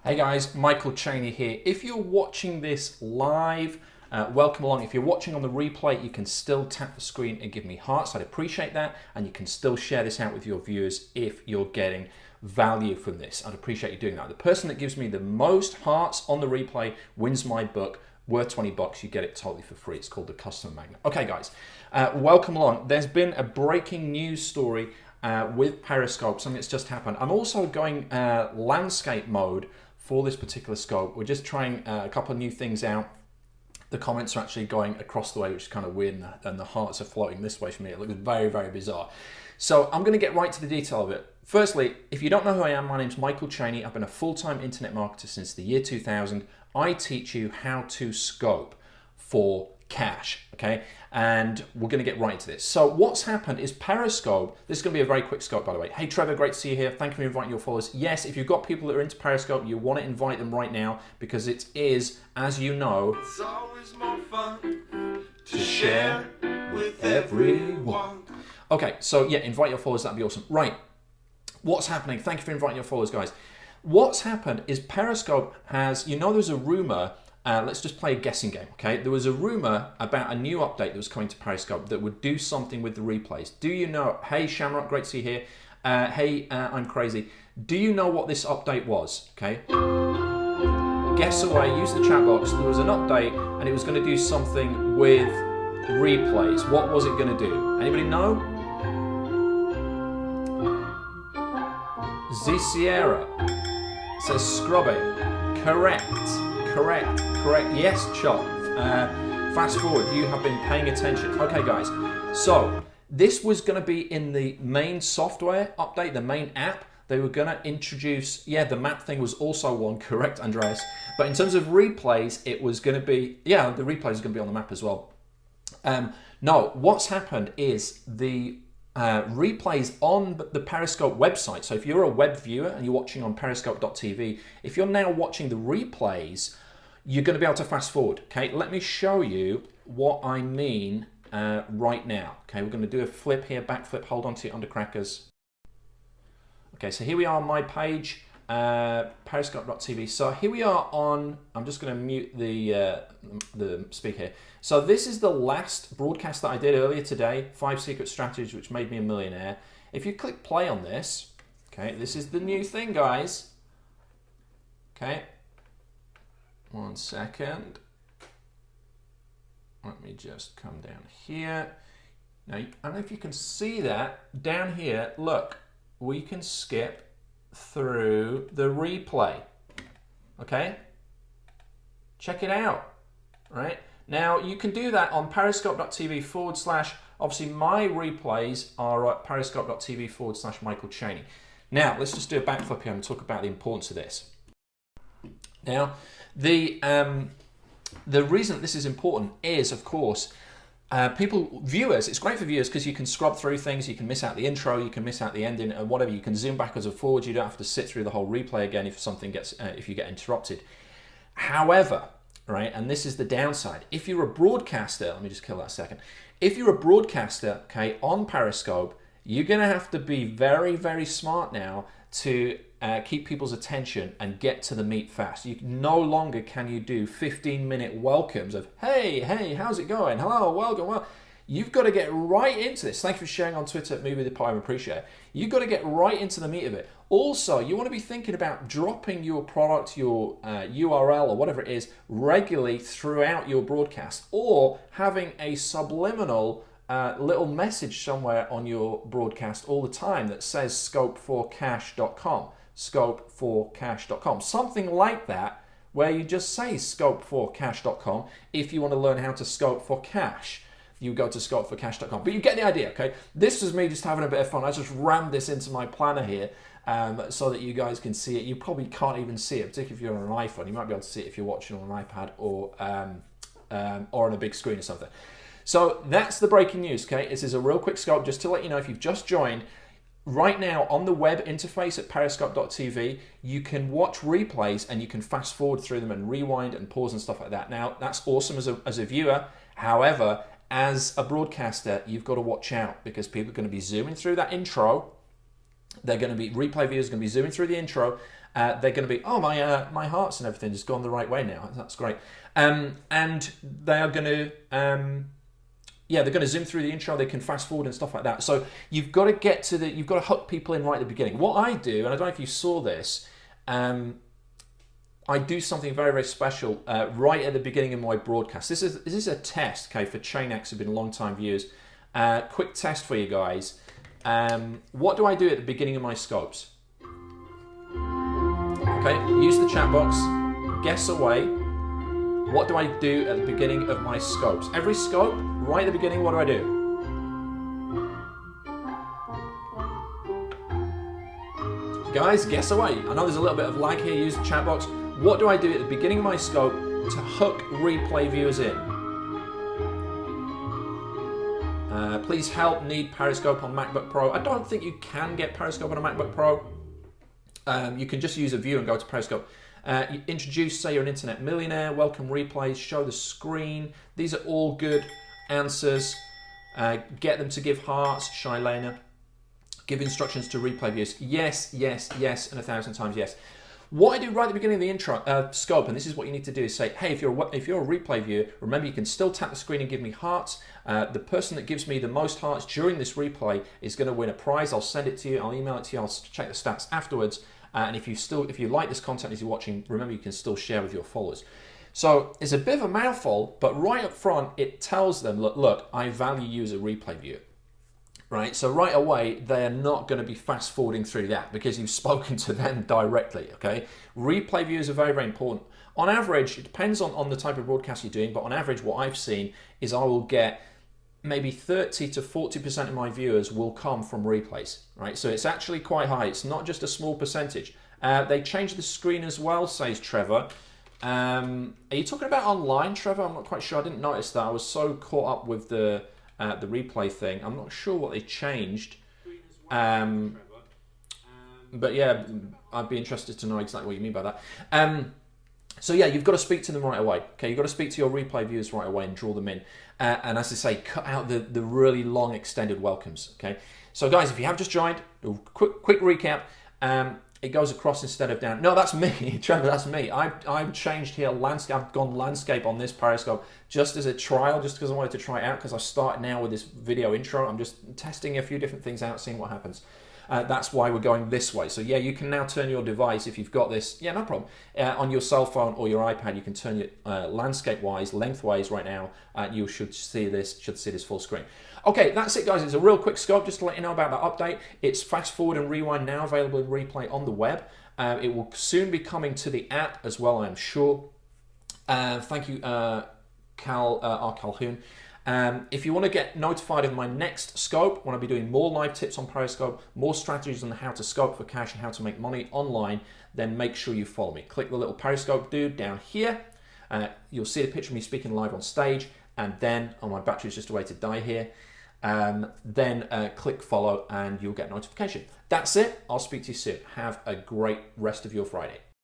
Hey guys, Michael Cheney here. If you're watching this live, welcome along. If you're watching on the replay, you can still tap the screen and give me hearts. I'd appreciate that. And you can still share this out with your viewers if you're getting value from this. I'd appreciate you doing that. The person that gives me the most hearts on the replay wins my book, worth 20 bucks. You get it totally for free. It's called The Customer Magnet. Okay guys, welcome along. There's been a breaking news story with Periscope, something that's just happened. I'm also going landscape mode for this particular scope. We're just trying a couple of new things out. The comments are actually going across the way, which is kind of weird, and the hearts are floating this way for me. It looks very, very bizarre. So I'm going to get right to the detail of it. Firstly, if you don't know who I am, my name's Michael Cheney. I've been a full-time internet marketer since the year 2000. I teach you how to scope for cash, okay? And we're going to get right into this. So what's happened is Periscope, this is going to be a very quick scope, by the way. Hey Trevor, great to see you here. Thank you for inviting your followers. Yes, if you've got people that are into Periscope, you want to invite them right now because it is, as you know, it's always more fun to share with everyone. Okay, so yeah, invite your followers, that'd be awesome. Right, what's happening? Thank you for inviting your followers, guys. What's happened is Periscope has, you know, there's a rumor. Let's just play a guessing game, okay? There was a rumor about a new update that was coming to Periscope that would do something with the replays. Do you know? Hey Shamrock, great to see you here. Hey, I'm crazy. Do you know what this update was? Okay. Guess away. Use the chat box. There was an update, and it was going to do something with replays. What was it going to do? Anybody know? Z Sierra says scrubbing. Correct. Correct. Yes, Chuck. Fast forward, you have been paying attention. Okay, guys. So this was going to be in the main software update, the main app. They were going to introduce, yeah, the map thing was also one, correct, Andreas. But in terms of replays, it was going to be, yeah, the replays are going to be on the map as well. No, what's happened is the replays on the Periscope website. So if you're a web viewer and you're watching on periscope.tv, if you're now watching the replays, you're going to be able to fast forward. Okay, let me show you what I mean right now. Okay, we're going to do a flip here, backflip, hold on to it under crackers. Okay, so here we are on my page, periscope.tv. So here we are on, I'm just going to mute the speaker here. So this is the last broadcast that I did earlier today, 5 secret strategies which made me a millionaire. If you click play on this, okay, this is the new thing, guys. Okay, 1 second. Let me just come down here. Now, I don't know if you can see that down here. Look, we can skip through the replay. Okay, check it out. Right now, you can do that on periscope.tv/. Obviously, my replays are at periscope.tv/Michael Cheney. Now, let's just do a backflip here and talk about the importance of this. Now, the reason that this is important is, of course, viewers, it's great for viewers because you can scrub through things, you can miss out the intro, you can miss out the ending, and whatever, you can zoom backwards or forwards, you don't have to sit through the whole replay again if something gets, if you get interrupted. However, right, and this is the downside, if you're a broadcaster, let me just kill that a second, if you're a broadcaster, okay, on Periscope, you're going to have to be very, very smart now to keep people's attention and get to the meat fast. You no longer can you do 15-minute welcomes of, hey, how's it going? Hello, welcome, well. You've got to get right into this. Thank you for sharing on Twitter at Movie the Pie, I appreciate it. You've got to get right into the meat of it. Also, you want to be thinking about dropping your product, your URL or whatever it is, regularly throughout your broadcast, or having a subliminal little message somewhere on your broadcast all the time that says scope4cash.com. scope4cash.com, something like that, where you just say scope4cash.com. If you want to learn how to scope for cash, you go to scope4cash.com. But you get the idea, okay? This is me just having a bit of fun. I just rammed this into my planner here so that you guys can see it. You probably can't even see it, particularly if you're on an iPhone. You might be able to see it if you're watching on an iPad or on a big screen or something. So that's the breaking news, okay? This is a real quick scope just to let you know if you've just joined. Right now on the web interface at periscope.tv, you can watch replays and you can fast forward through them and rewind and pause and stuff like that. Now, that's awesome as a viewer. However, as a broadcaster, you've got to watch out because people are going to be zooming through that intro. They're going to be, replay viewers are going to be zooming through the intro they're going to be, oh, my hearts and everything has gone the right way now. That's great. And they are going to, yeah, they're going to zoom through the intro. They can fast forward and stuff like that. So you've got to get to you've got to hook people in right at the beginning. What I do, and I don't know if you saw this, I do something very, very special right at the beginning of my broadcast. This is a test, okay, for Chain X who've been long-time viewers. Quick test for you guys. What do I do at the beginning of my scopes? Okay, use the chat box, guess away. What do I do at the beginning of my scopes? Every scope, right at the beginning, what do I do? Guys, guess away. I know there's a little bit of lag here, use the chat box. What do I do at the beginning of my scope to hook replay viewers in? Please help, need Periscope on MacBook Pro. I don't think you can get Periscope on a MacBook Pro. You can just use a view and go to Periscope. You introduce, say you're an internet millionaire, welcome replays, show the screen. These are all good answers. Get them to give hearts, Shailena. Give instructions to replay viewers. Yes, yes, yes, and 1,000 times yes. What I do right at the beginning of the intro scope, and this is what you need to do, is say, hey, if you're a replay viewer, remember you can still tap the screen and give me hearts. The person that gives me the most hearts during this replay is going to win a prize. I'll send it to you. I'll email it to you. I'll check the stats afterwards. And if you like this content as you're watching, remember you can still share with your followers. So it's a bit of a mouthful, but right up front it tells them, look, I value you as a replay viewer. Right, so right away they're not going to be fast forwarding through that because you've spoken to them directly. Okay, replay viewers are very, very important. On average, it depends on the type of broadcast you're doing, but on average what I've seen is I will get maybe 30 to 40% of my viewers will come from replays. Right, so it's actually quite high. It's not just a small percentage. They changed the screen as well, says Trevor. Are you talking about online, Trevor? I'm not quite sure. I didn't notice that. I was so caught up with the replay thing. I'm not sure what they changed. But yeah, I'd be interested to know exactly what you mean by that. So yeah, you've got to speak to them right away. Okay, you've got to speak to your replay viewers right away and draw them in. And as I say, cut out the really long extended welcomes. Okay, so guys, if you have just joined, quick recap. It goes across instead of down. No, that's me, Trevor, that's me. I've changed here landscape. I've gone landscape on this Periscope just as a trial, just because I wanted to try it out, because I've started now with this video intro. I'm just testing a few different things out, seeing what happens. That's why we're going this way. So yeah, you can now turn your device, if you've got this, yeah, no problem. On your cell phone or your iPad, you can turn it landscape-wise, lengthways right now. You should see this full screen. Okay, that's it, guys. It's a real quick scope just to let you know about that update. It's fast forward and rewind now, available in replay on the web. It will soon be coming to the app as well, I'm sure. Thank you, Calhoun. If you want to get notified of my next scope, when I'll be doing more live tips on Periscope, more strategies on how to scope for cash and how to make money online, then make sure you follow me. Click the little Periscope dude down here. You'll see the picture of me speaking live on stage, and then, oh, my battery's just a way to die here. Then click follow and you'll get notification. That's it. I'll speak to you soon. Have a great rest of your Friday.